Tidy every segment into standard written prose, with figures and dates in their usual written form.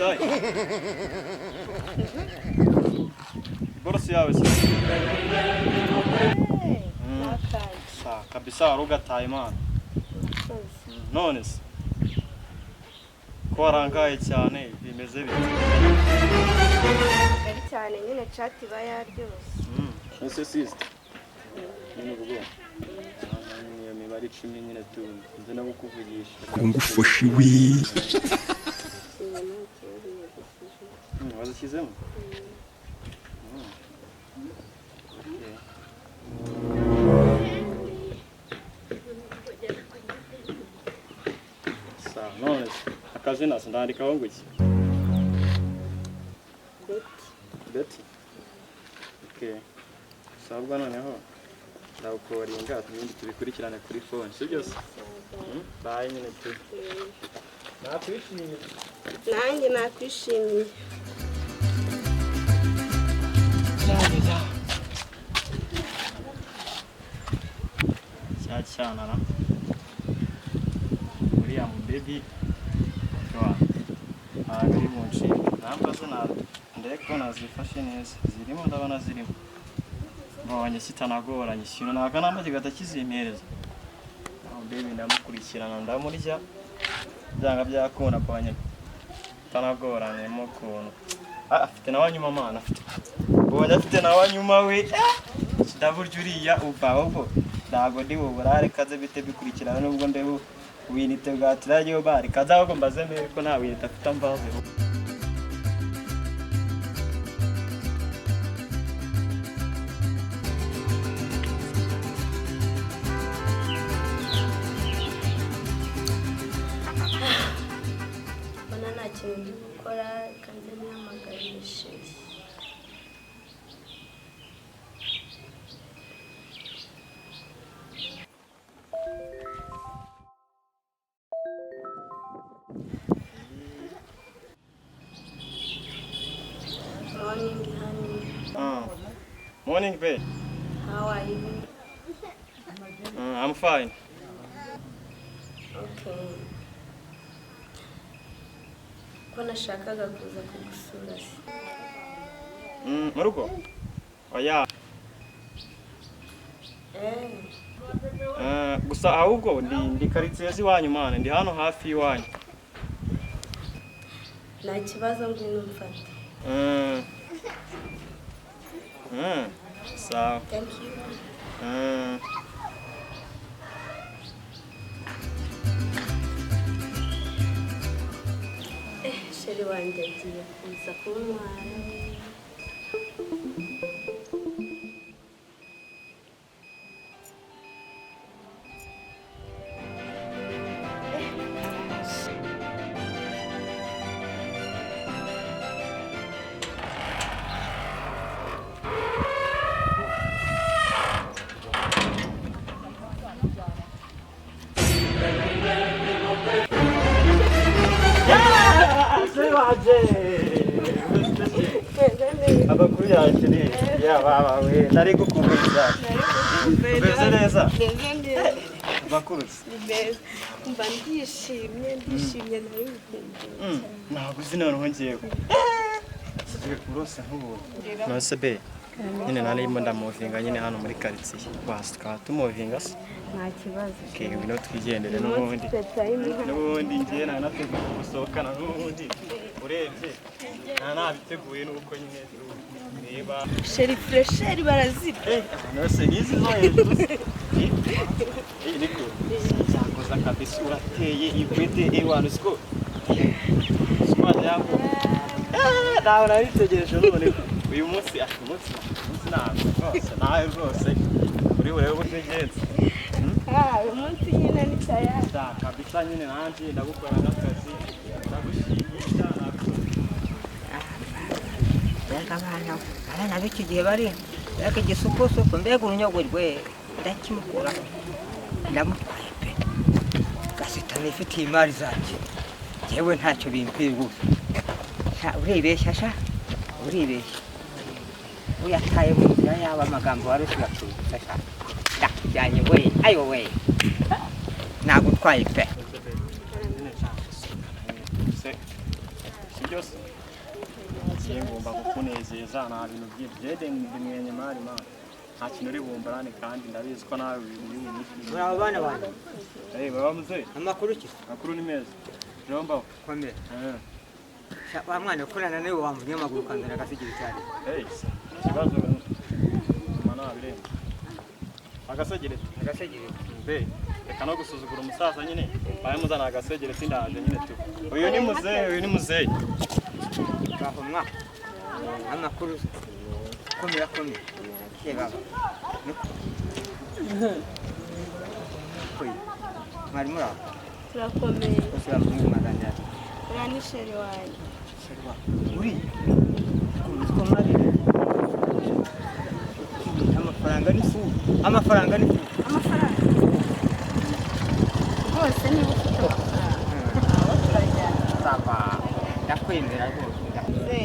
Dai. Borsi yawe se. Sa kabisa ruga taimana. None se. Kwarangaye cyane bimeze bite. Ari cyane nyine chat bayaryose. Ese sister. Ni rugo. Ni mibare 10 nyine tu nze no kukuvugisha. Ngufashiwe. Wazishyizemo? Sawa, none akazina ndandikaho ngo iki? Betty. Okay. Sabwa noneho ndawukoringa ibindi tubikurikirane kuri phone, si byose? Bye nyine tu. Nakwishimiye. Nanjye nakwishimiye. Cyana na. Uriya mu baby. Wa. Ari mu nshi. Namba zona ndeko nazifashe neza. Zirimo ndabona zirimo. Mbonye sitanagoranye ikintu naga namaze gatakizimpereza. Baby ndamukurikirana ndamurya. Byanga byakunda kwanye. Tanagoranye mo kuntu. Afite nawanyuma mana afite. Bonye afite nawanyuma we. Ndaburyo uriya ubaho. Dago ndi uburare kaze bite bikurikirana nubwo ndeho winite bwatirayo bari kaza ahubwo mbaze mbere ko nta winite afite mbaze. Bana nta kintu gukora kandi nyamagarishe. Morning, honey. Morning, babe. How are you? I'm fine. Okay. Ko nashakaga kuza kugusura se. Murugo? Oya. Gusa ahubwo ndi karitsiye ziwanyu mana, ndi hano hafi yiwanyu. Nta kibazo ngwino mfate. So. Thank you. Sheri wanjye agiye kuza kuntwara. Abakuru yakiri yababa we nari gukumbuza. Beze neza. Bakuru. Beze. Mba ndishimye nari gukumbuza. Ntabwo uzi noneho ngiye. Urose nk'ubu. Nose be. Nyine nari mba ndamuvinga nyine hano muri quartier. Basika tumuvinga se. Nta kibazo. Okay, bino twigendere n'ubundi. N'ubundi ngiye nanateguye gusohokana n'ubundi. Urebye. Nabiteguye nuko nyine reba. Sheri fresher barazira. Nose nizi zo hejuru. Niko. Zakoza kabisa urateye ikwete ewana siko. Squad yangu. Nawe naritegereje none uyu munsi nawe rwose uri burebe uko tugenze. Uyu munsi nyine ni tayari. Kabisa nyine nanjye ndagukora n'akazi ndagushimisha nako. Abana b'iki gihe bari ariko igisupusupu mbega urunyogwe rwe ndakimukura ndamutwaye pe asitani ifitiye imari zanjye yewe ntacyo bimpira gusa uribeshya sha uribeshya uyataye mu nzira yaba amagambo wari ushyira sha ndakujyanye we ayo we nagutwaye pe byose ngomba kukunezeza nta bintu by'ibyo ndimwenye mari mana nta kintu uri bumbarane kandi ndabizi ko nawe ibintu muri abo bana banjye baba muzee amakuru ki makuru ni meza jomba komera wa mwana ukorana nawe wa munyamaguru kanzana agasigiri cyane ikibazo mana birenze agasegereti reka no gusuzugura umusaza nyine bayamuzana agasegereti ndaje nyine tu uyu ni muzee baho mwa amakuru komera baba mwari muraho turakomeye usura mu magana uriya ni sheri wanjye uri ko mwari amafaranga ni fu amafaranga rwose niba ufite amafaranga aho turajyana saba ndakwemera rwose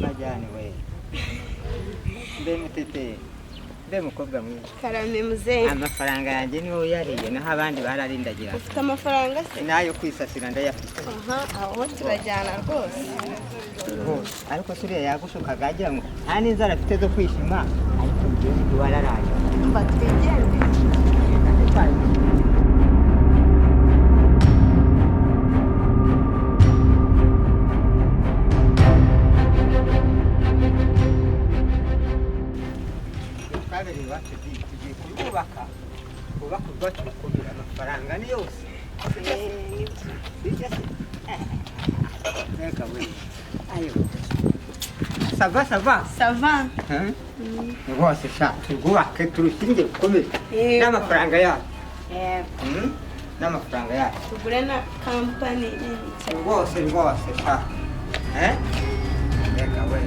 bajyane we mbe mutete mbe mukobwa mwiza karame muzehe amafaranga yanjye niwo uyariye naho abandi bararindagira ufite amafaranga se nayo kwisasira ndayafite aho turajyana rwose ariko suriya yagushukaga agira ngo nta n'inzara afite zo kwishima ariko mugihe wararaye mba twigende tugiye kubaka urwacu rukomera amafaranga ni yose reka we ayo sava rwose sha turwubake turushinge rukomere n'amafaranga yacu n'amafaranga yacu tugure na kampani rwose sha reka we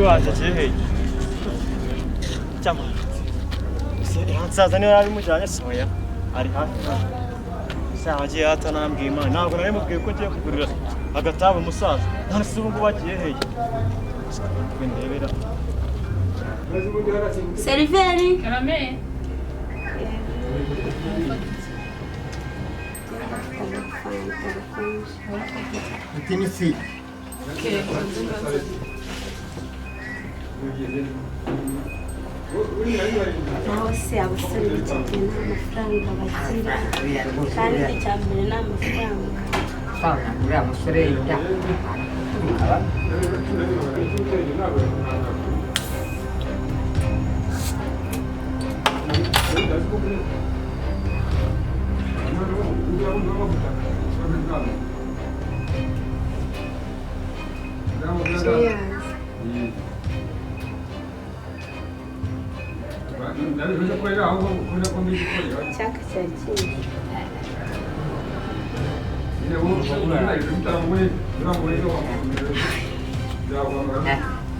waje Gihe cyama umusaza niwe ari mujanye soya ari hafi sawa Gihe atanambwiye imana ntabwo nari mubwiye ko ngiye kugurira agatabo umusaza none se ubu bagiye hehe kwendebera seriveri karame utinisi naho se abasore b'ikigihe nta mafaranga bagira kandi icya mbere ni amafaranga sawa uriya musore yita icyaka cyari cyinshi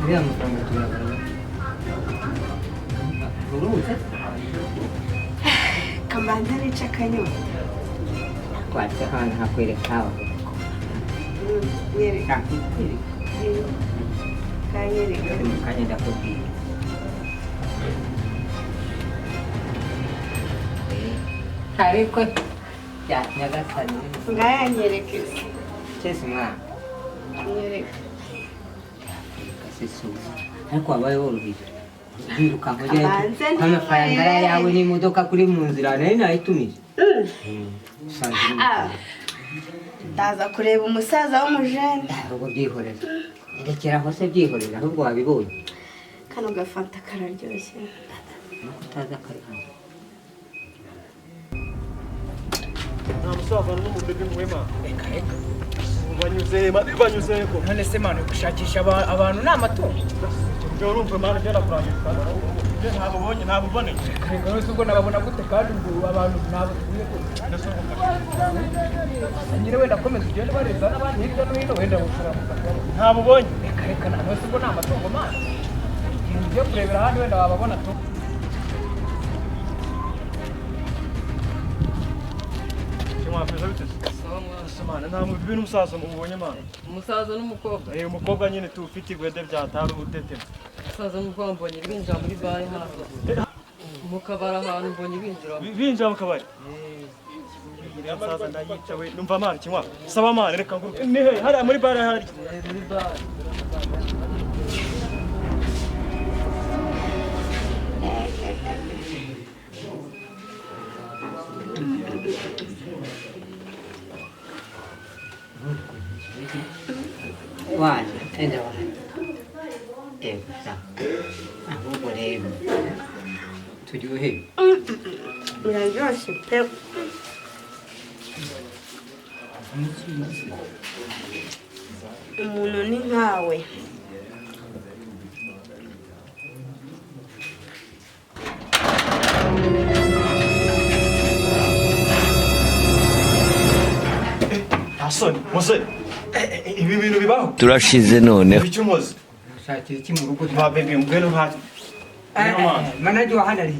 uriya mafaranga tuyagarura kamanza nica akanyota twatse ahantu hakwereka aho nyereka kanyereka kanyereka kanya ndakubwira ariko ya nyagasani ngayanyereka isi cyese mwana nyereka kasisuza ariko wabaye woroheje ndiruka nkujya amafaranga yawe n'imodoka kuri mu nzira nari nayitumije ndaza kureba umusaza w'umujene ahubwo byihorera ndekera hose byihorera ahubwo wabibonye kano gafanta kararyoshye nuko utaza kari hano nta musaza n'umubebe mwema reka banyuze ko none se manu gushakisha abantu ni amatungo urumva mwana byarakurangiye ntabwo ubone reka nose ubwo nababona gute kandi ngo abantu ntabwo tugiye nyine wenda komeza ugenda bareza n'abandi hirya no hino wenda ushobora kuzakora ntabwo ubonye reka nose ubwo ni amatungo mazi igihe ugiye kurebera ahandi wenda wababona tu nta mubi n'umusaza mubonye mana umusaza n'umukobwa umukobwa nyine tufite igwede byatari utetema umusaza n'umukobwa mbonye binjira muri bare hano mu kabari ahantu mbonye binjira mu kabari umusaza ndayicawe numva amana kinywa saba amana reka nguruke ni he hariya muri bare hari muri bare Wana, enda wana. Sawa. Ahubwo rero turyohe. Biraryoshye pe. Umuntu ni nkawe. Asoni, Mose. Ibi bintu bibaho. turashize noneho Icyo muzi. Shakira iki mu rugo Ba baby mbwenu hati. manaje wa hana ri.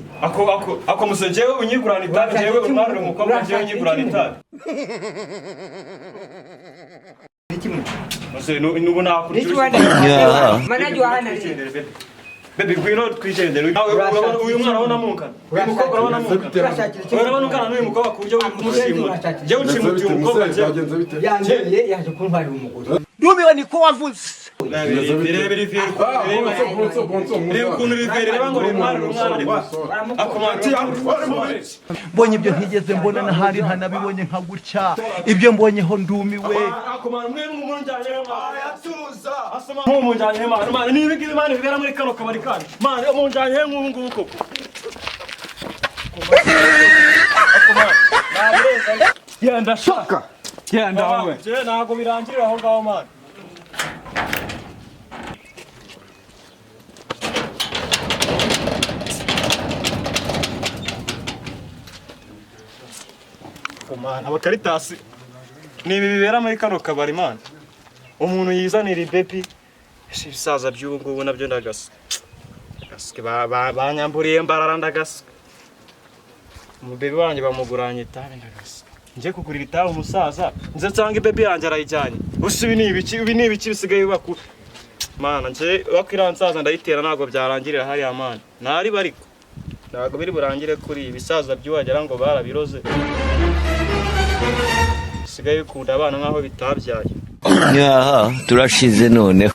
Ako musejewe unyigurana itabi jewe umwana umukobwa jewe unyigurana itabi. Iki mu. Mose nubu nakuri. Iki wanda. Manaje wa hana ri. Baby gwino twigendere. Urabona uyu mwana abona munkana. Umukobwa urabona munkana. Urabona ukana n'uyu mukobwa kuryo kumushima. Jewe ucimuti umukobwa jewe. Yanjye yaje kuntwara umugore. ndumiwe niko wavuze Birebere ivere. Reba ukuntu bivere reba ngo rimwana umwana akomati mbonye ibyo ntigeze mbona n'ahandi ntanabibonye nka gutya ibyo mbonyeho ndumiwe akomana mwe n'umunjanye yatuza asoma nk'umunjanye mana niba igize imana bibera muri kano kabari kandi mana umunjanye nk'ubu ngubu koko akomana nabireza genda shaka genda wowe je nago birangirira aho ngaho mana Komana abakaritasi nibi bibera muri kano kabari mana umuntu yizanira ibepi ibisaza by'ubu ngubu nabyo ndagasa banyamburiye mbarara ndagasa umubebe wanjye bamuguranye itabi ndagasa nje kugurira itabi umusaza nze nsanga ibebi yanjye arayijyanye gusa ibi ni ibiki bisigaye baku mana nje wakira nsaza ndayitera ntabwo byarangirira hariya mana ntari bariko ntabwo biri burangire kuri ibisaza by'uwagira ngo barabiroze sigaye bikunda abana nkaho bitabyaye turashize noneho